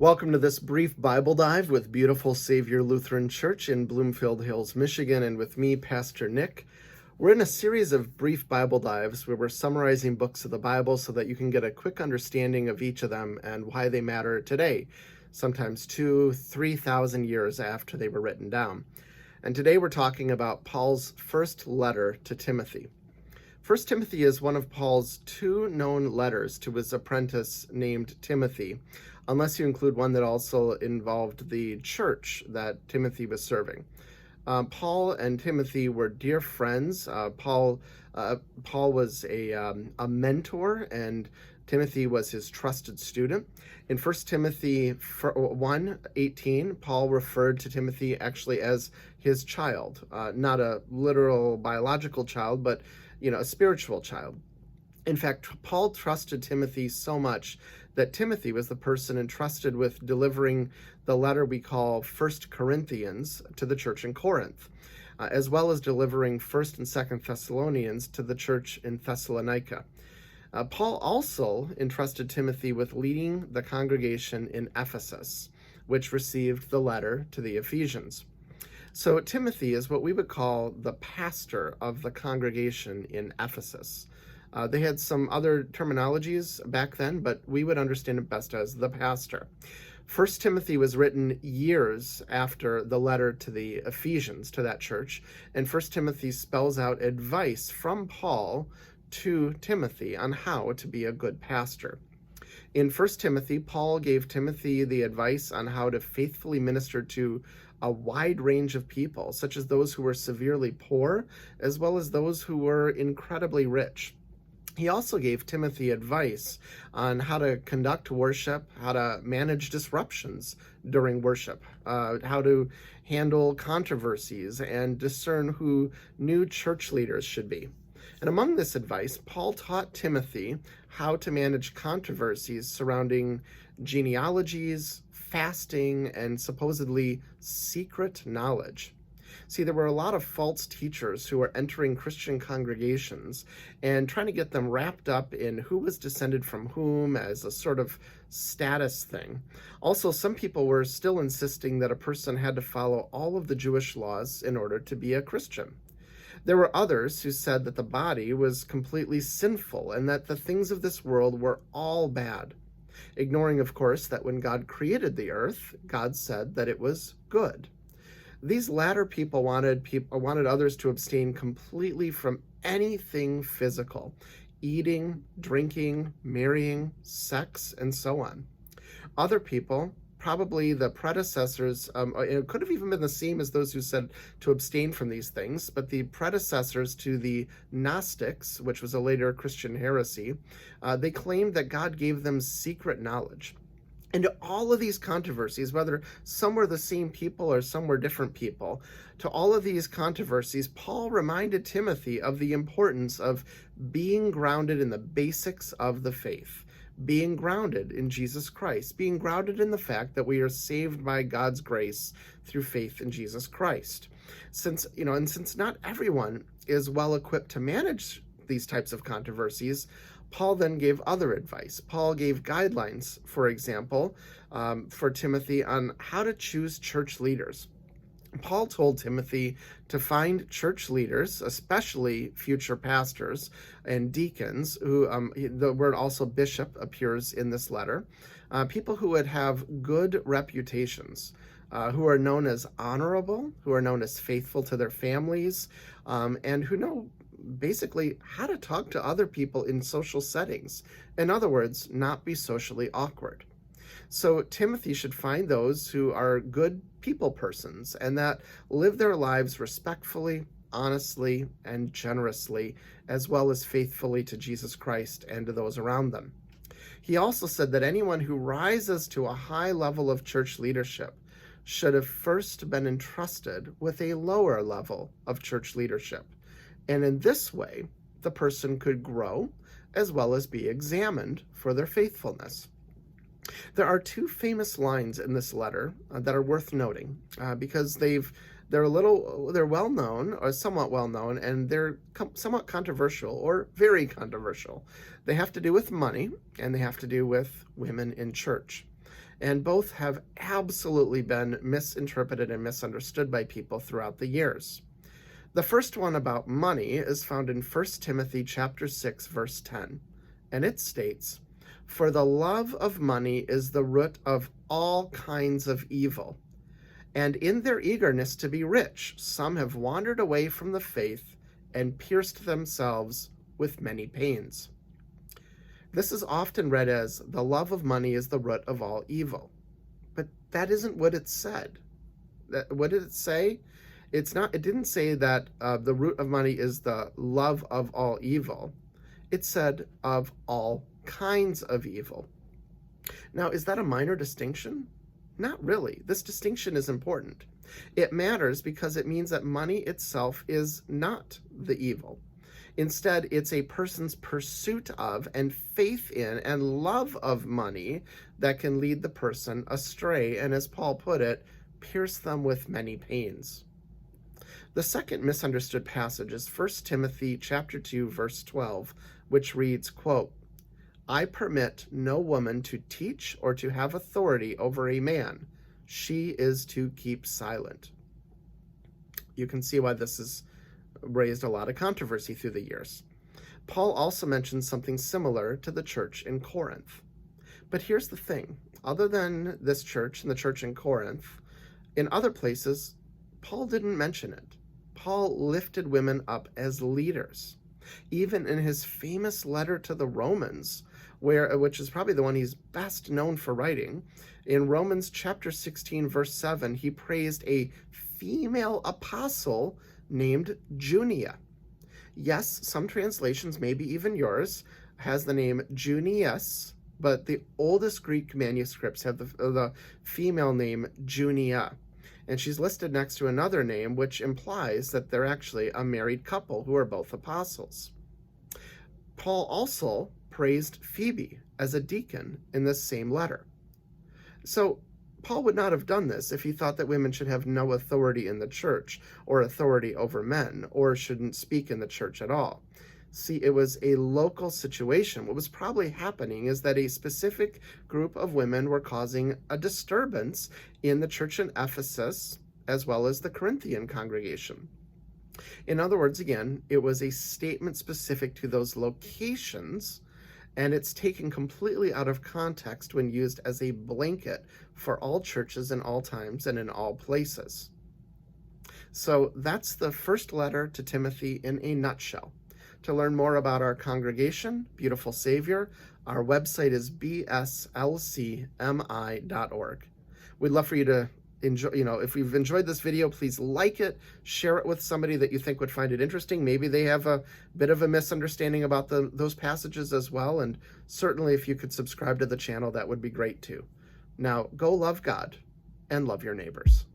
Welcome to this brief Bible dive with Beautiful Savior Lutheran Church in Bloomfield Hills, Michigan, and with me, Pastor Nick. We're in a series of brief Bible dives where we're summarizing books of the Bible so that you can get a quick understanding of each of them and why they matter today, sometimes 2,000-3,000 years after they were written down. And today we're talking about Paul's first letter to Timothy. 1 Timothy is one of Paul's two known letters to his apprentice named Timothy, unless you include one that also involved the church that Timothy was serving. Paul and Timothy were dear friends. Paul was a mentor, and Timothy was his trusted student. In 1 Timothy 1:18, Paul referred to Timothy actually as his child, not a literal biological child, but a spiritual child. In fact, Paul trusted Timothy so much that Timothy was the person entrusted with delivering the letter we call 1 Corinthians to the church in Corinth, as well as delivering 1 and 2 Thessalonians to the church in Thessalonica. Paul also entrusted Timothy with leading the congregation in Ephesus, which received the letter to the Ephesians. So Timothy is what we would call the pastor of the congregation in Ephesus. They had some other terminologies back then, but we would understand it best as the pastor. 1 Timothy was written years after the letter to the Ephesians, to that church, and 1 Timothy spells out advice from Paul to Timothy on how to be a good pastor. In 1 Timothy, Paul gave Timothy the advice on how to faithfully minister to a wide range of people, such as those who were severely poor, as well as those who were incredibly rich. He also gave Timothy advice on how to conduct worship, how to manage disruptions during worship, how to handle controversies, and discern who new church leaders should be. And among this advice, Paul taught Timothy how to manage controversies surrounding genealogies, fasting, and supposedly secret knowledge. See, there were a lot of false teachers who were entering Christian congregations and trying to get them wrapped up in who was descended from whom as a sort of status thing. Also, some people were still insisting that a person had to follow all of the Jewish laws in order to be a Christian. There were others who said that the body was completely sinful and that the things of this world were all bad, ignoring, of course, that when God created the earth, God said that it was good. These latter people wanted others to abstain completely from anything physical: eating, drinking, marrying, sex, and so on. Other people, probably the predecessors, it could have even been the same as those who said to abstain from these things, but the predecessors to the Gnostics, which was a later Christian heresy, they claimed that God gave them secret knowledge. And to all of these controversies, whether some were the same people or some were different people, to all of these controversies, Paul reminded Timothy of the importance of being grounded in the basics of the faith, being grounded in Jesus Christ, being grounded in the fact that we are saved by God's grace through faith in Jesus Christ. Since not everyone is well equipped to manage these types of controversies, Paul then gave other advice. Paul gave guidelines, for example, for Timothy on how to choose church leaders. Paul told Timothy to find church leaders, especially future pastors and deacons, who the word also bishop appears in this letter, people who would have good reputations, who are known as honorable, who are known as faithful to their families, and who know basically how to talk to other people in social settings. In other words, not be socially awkward. So Timothy should find those who are good people persons and that live their lives respectfully, honestly, and generously, as well as faithfully to Jesus Christ and to those around them. He also said that anyone who rises to a high level of church leadership should have first been entrusted with a lower level of church leadership. And in this way, the person could grow as well as be examined for their faithfulness. There are two famous lines in this letter that are worth noting because they're well known or somewhat well known, and they're somewhat controversial or very controversial. They have to do with money and they have to do with women in church. and both have absolutely been misinterpreted and misunderstood by people throughout the years. The first one about money is found in 1 Timothy chapter 6, verse 10, and it states, "For the love of money is the root of all kinds of evil, and in their eagerness to be rich, some have wandered away from the faith and pierced themselves with many pains." This is often read as, "The love of money is the root of all evil." But that isn't what it said. What did it say? It didn't say that the root of money is the love of all evil. It said of all kinds of evil. Now, is that a minor distinction? Not really. This distinction is important. It matters because it means that money itself is not the evil. Instead, it's a person's pursuit of and faith in and love of money that can lead the person astray, and as Paul put it, pierce them with many pains. The second misunderstood passage is 1 Timothy chapter 2, verse 12, which reads, quote, "I permit no woman to teach or to have authority over a man. She is to keep silent." You can see why this has raised a lot of controversy through the years. Paul also mentions something similar to the church in Corinth. But here's the thing. Other than this church and the church in Corinth, in other places, Paul didn't mention it. Paul lifted women up as leaders. Even in his famous letter to the Romans, which is probably the one he's best known for writing, in Romans chapter 16, verse 7, he praised a female apostle named Junia. Yes, some translations, maybe even yours, has the name Junius, but the oldest Greek manuscripts have the female name Junia. And she's listed next to another name, which implies that they're actually a married couple who are both apostles. Paul also praised Phoebe as a deacon in this same letter. So Paul would not have done this if he thought that women should have no authority in the church or authority over men or shouldn't speak in the church at all. See, it was a local situation. What was probably happening is that a specific group of women were causing a disturbance in the church in Ephesus, as well as the Corinthian congregation. In other words, again, it was a statement specific to those locations, and it's taken completely out of context when used as a blanket for all churches in all times and in all places. So that's the first letter to Timothy in a nutshell. To learn more about our congregation, Beautiful Savior, our website is bslcmi.org. We'd love for you to enjoy, if you've enjoyed this video, please like it, share it with somebody that you think would find it interesting. Maybe they have a bit of a misunderstanding about those passages as well. And certainly if you could subscribe to the channel, that would be great too. Now, go love God and love your neighbors.